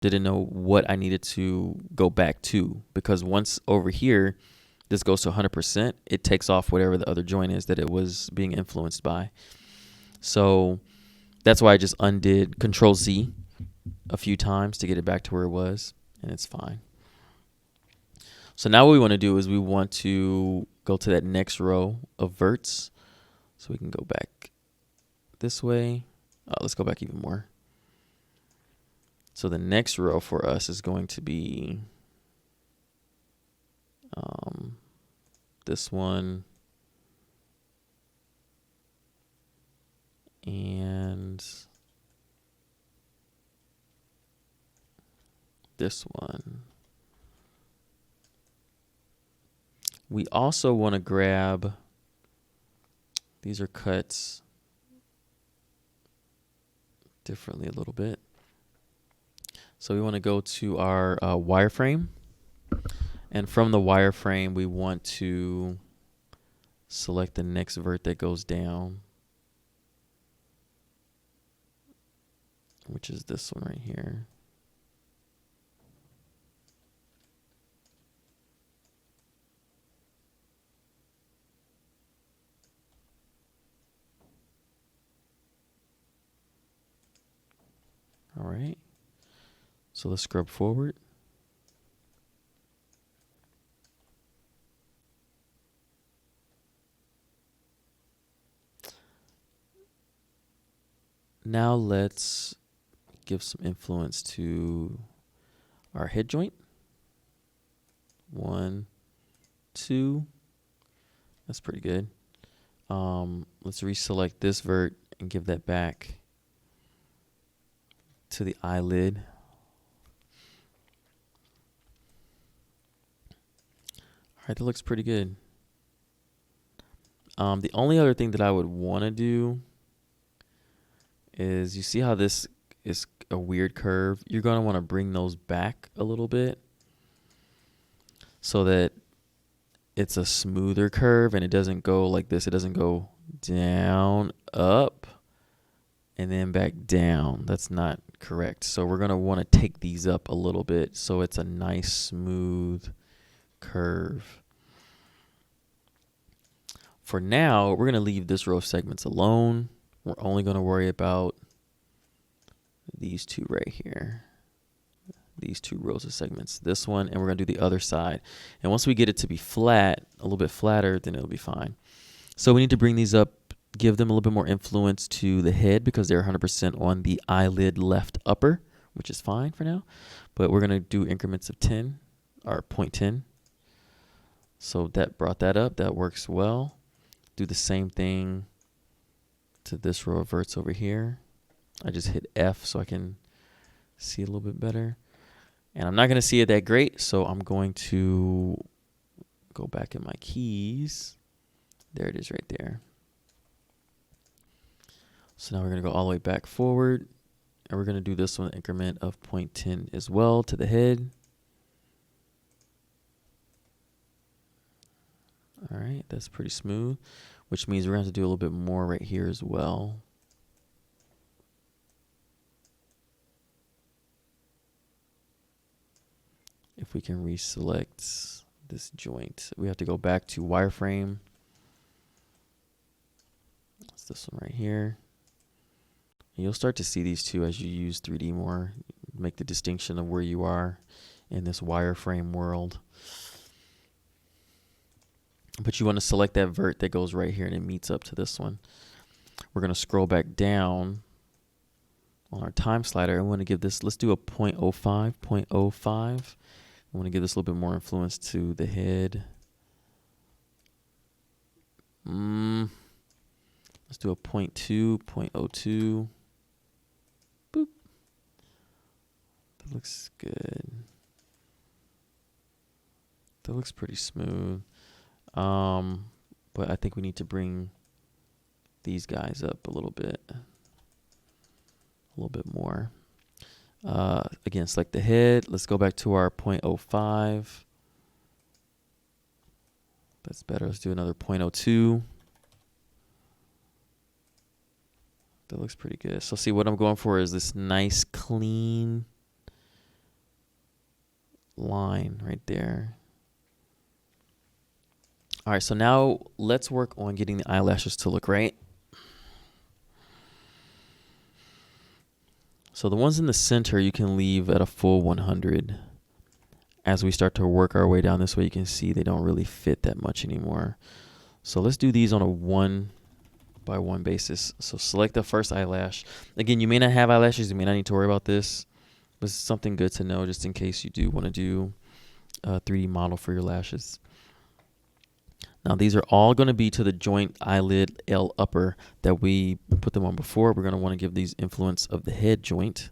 didn't know what I needed to go back to, because once over here, this goes to 100%, it takes off whatever the other joint is that it was being influenced by. So that's why I just undid Control Z a few times to get it back to where it was, and it's fine. So now what we want to do is we want to go to that next row of verts. So we can go back this way. Let's go back even more. So the next row for us is going to be this one and this one. We also want to grab, these are cuts differently a little bit. So we want to go to our wireframe. And from the wireframe, we want to select the next vert that goes down, which is this one right here. All right. So let's scrub forward. Now let's give some influence to our head joint. 1, 2. That's pretty good. Let's reselect this vert and give that back to the eyelid. All right, that looks pretty good. The only other thing that I would want to do is, you see how this is a weird curve? You're going to want to bring those back a little bit so that it's a smoother curve and it doesn't go like this. It doesn't go down, up, and then back down. That's not correct. So we're going to want to take these up a little bit so it's a nice smooth curve. For now, we're going to leave this row of segments alone. We're only going to worry about these two right here. These two rows of segments, this one, and we're going to do the other side. And once we get it to be flat, a little bit flatter, then it'll be fine. So we need to bring these up, give them a little bit more influence to the head because they're 100% on the eyelid left upper, which is fine for now. But we're going to do increments of 10, or 0.10. So that brought that up. That works well. Do the same thing to this row of verts over here. I just hit F so I can see a little bit better. And I'm not going to see it that great, so I'm going to go back in my keys. There it is right there. So now we're going to go all the way back forward, and we're going to do this one increment of 0.10 as well to the head. All right, that's pretty smooth, which means we're going to have to do a little bit more right here as well. If we can reselect this joint, we have to go back to wireframe. That's this one right here. And you'll start to see these two as you use 3D more, make the distinction of where you are in this wireframe world. But you want to select that vert that goes right here and it meets up to this one. We're going to scroll back down on our time slider. I want to give this, let's do a 0.05, 0.05. I want to give this a little bit more influence to the head. Let's do a 0.2, 0.02. Boop. That looks good. That looks pretty smooth. But I think we need to bring these guys up a little bit more. Again, select the head. Let's go back to our 0.05. That's better. Let's do another 0.02. That looks pretty good. So see, what I'm going for is this nice, clean line right there. All right, so now let's work on getting the eyelashes to look right. So the ones in the center you can leave at a full 100. As we start to work our way down this way, you can see they don't really fit that much anymore. So let's do these on a 1-by-1 basis. So select the first eyelash. Again, you may not have eyelashes. You may not need to worry about this. But it's something good to know just in case you do want to do a 3D model for your lashes. Now these are all going to be to the joint eyelid L upper that we put them on before. We're going to want to give these influence of the head joint.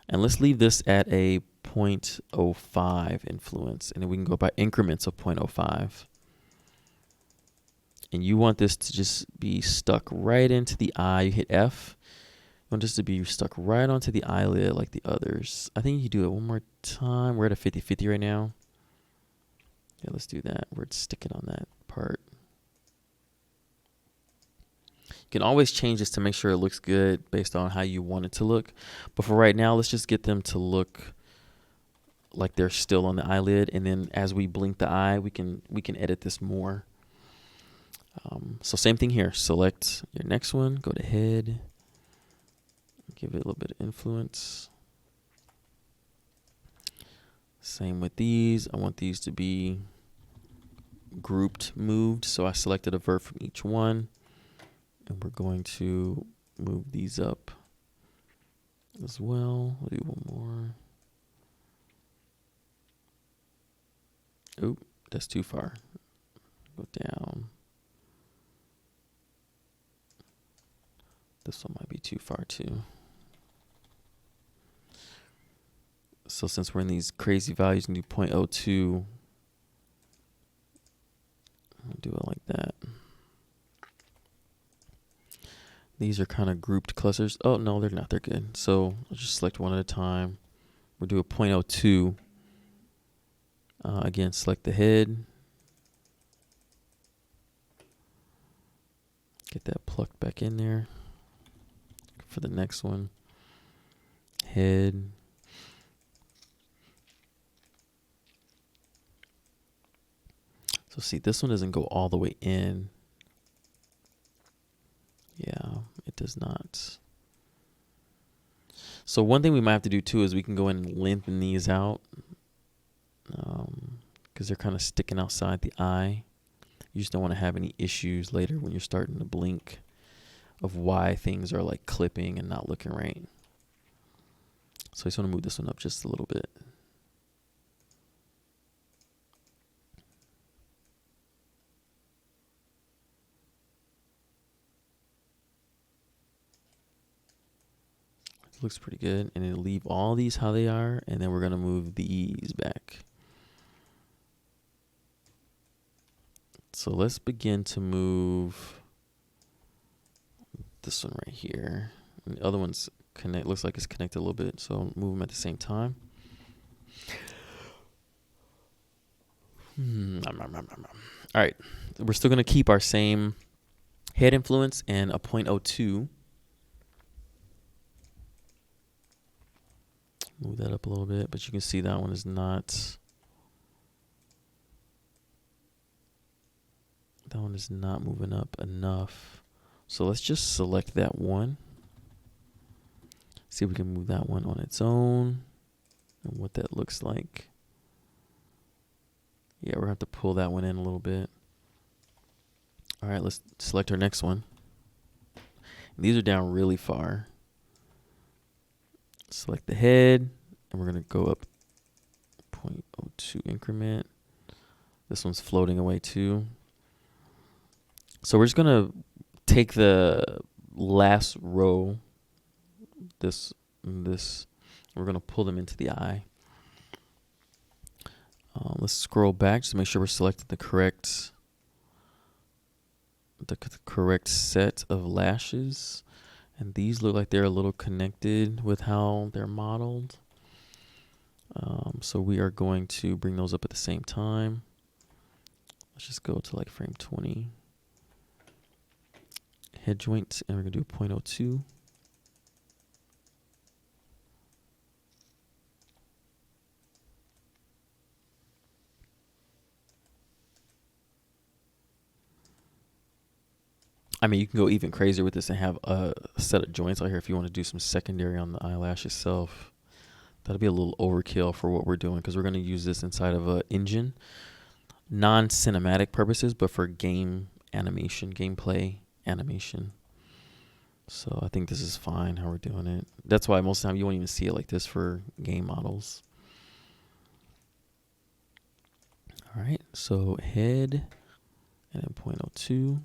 And let's leave this at a 0.05 influence. And then we can go by increments of 0.05. And you want this to just be stuck right into the eye. You hit F. You want this to be stuck right onto the eyelid like the others. I think you do it one more time. We're at a 50-50 right now. Yeah, let's do that where it's sticking on that part. You can always change this to make sure it looks good based on how you want it to look. But for right now, let's just get them to look like they're still on the eyelid. And then as we blink the eye, we can edit this more. So same thing here. Select your next one. Go to head. Give it a little bit of influence. Same with these. I want these to be grouped, moved. So I selected a vert from each one. And we're going to move these up as well. We'll do one more. Oop, that's too far. Go down. This one might be too far too. So since we're in these crazy values, we can do 0.02. I'll do it like that. These are kind of grouped clusters. Oh, no, they're not. They're good. So I'll just select one at a time. We'll do a 0.02. Again, select the head. Get that plucked back in there. For the next one. Head. So see, this one doesn't go all the way in. Yeah, it does not. So one thing we might have to do too is we can go in and lengthen these out because they're kind of sticking outside the eye. You just don't want to have any issues later when you're starting to blink of why things are like clipping and not looking right. So I just want to move this one up just a little bit. Looks pretty good. And then leave all these how they are, and then we're going to move these back. So let's begin to move this one right here. And the other one's looks like it's connected a little bit, so move them at the same time. All right, we're still going to keep our same head influence and a 0.02. Move that up a little bit, but you can see that one is not. That one is not moving up enough. So let's just select that one. See if we can move that one on its own and what that looks like. Yeah, we're going to have to pull that one in a little bit. All right, let's select our next one. These are down really far. Select the head, and we're going to go up 0.02 increment. This one's floating away too. So we're just going to take the last row, this, and this. We're going to pull them into the eye. Let's scroll back just to make sure we're selecting the correct set of lashes. And these look like they're a little connected with how they're modeled. So we are going to bring those up at the same time. Let's just go to like frame 20. Head joint, and we're going to do a 0.02. I mean, you can go even crazier with this and have a set of joints out here if you want to do some secondary on the eyelash itself. That'll be a little overkill for what we're doing because we're going to use this inside of a engine, non-cinematic purposes, but for game animation, gameplay animation. So I think this is fine how we're doing it. That's why most of the time you won't even see it like this for game models. All right, so head and then 0.02.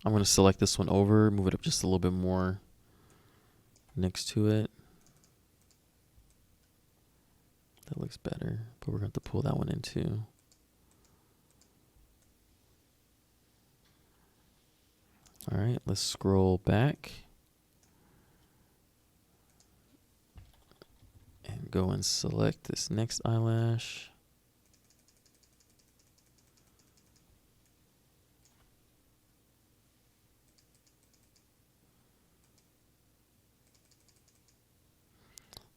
I'm going to select this one over, move it up just a little bit more next to it. That looks better, but we're going to have to pull that one in too. All right, let's scroll back and go and select this next eyelash.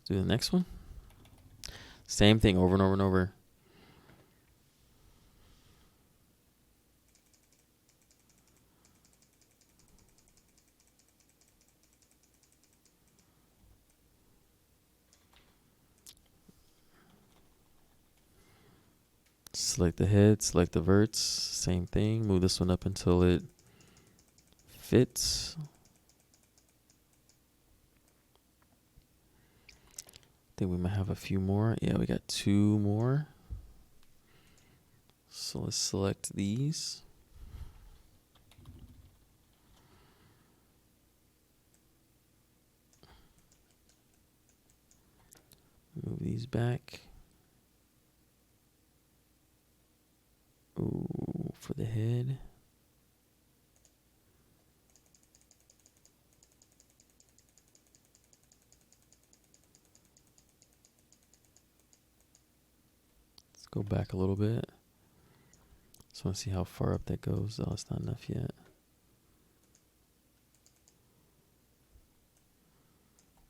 Do the next one. Same thing over and over and over. Select the head, select the verts, same thing. Move this one up until it fits. I think we might have a few more. Yeah, we got 2 more. So let's select these. Move these back. Ooh, for the head. Let's go back a little bit. Just want to see how far up that goes. Oh, it's not enough yet.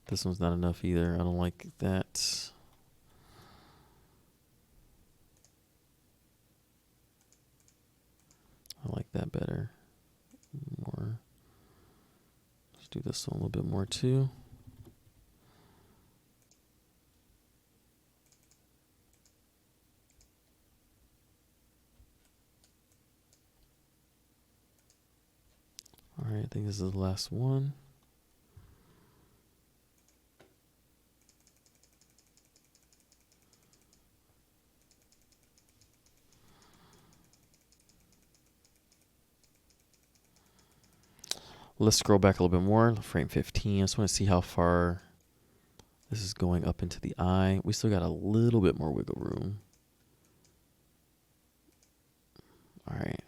This one's not enough either. I don't like that. I like that better. More. Let's do this one a little bit more too. All right, I think this is the last one. Let's scroll back a little bit more. Frame 15. I just want to see how far this is going up into the eye. We still got a little bit more wiggle room. All right.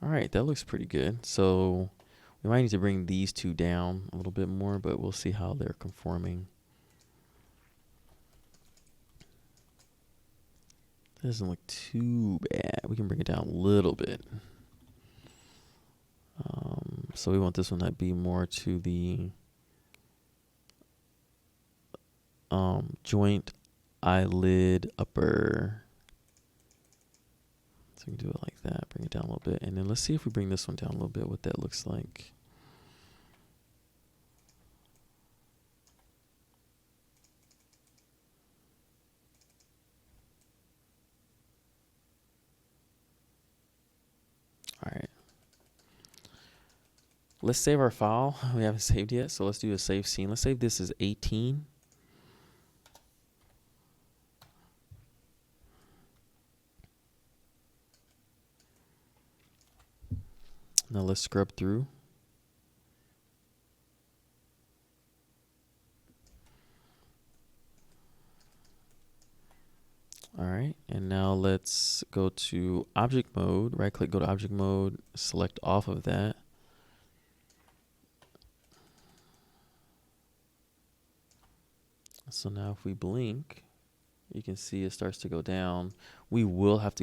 All right, that looks pretty good. So we might need to bring these 2 down a little bit more, but we'll see how they're conforming. That doesn't look too bad. We can bring it down a little bit. So we want this one to be more to the joint eyelid upper. So we can do it like that, bring it down a little bit. And then let's see if we bring this one down a little bit, what that looks like. All right. Let's save our file. We haven't saved yet, so let's do a save scene. Let's save this as 18. Now let's scrub through. All right, and now let's go to object mode, right click, go to object mode, select off of that. So now if we blink, you can see it starts to go down. We will have to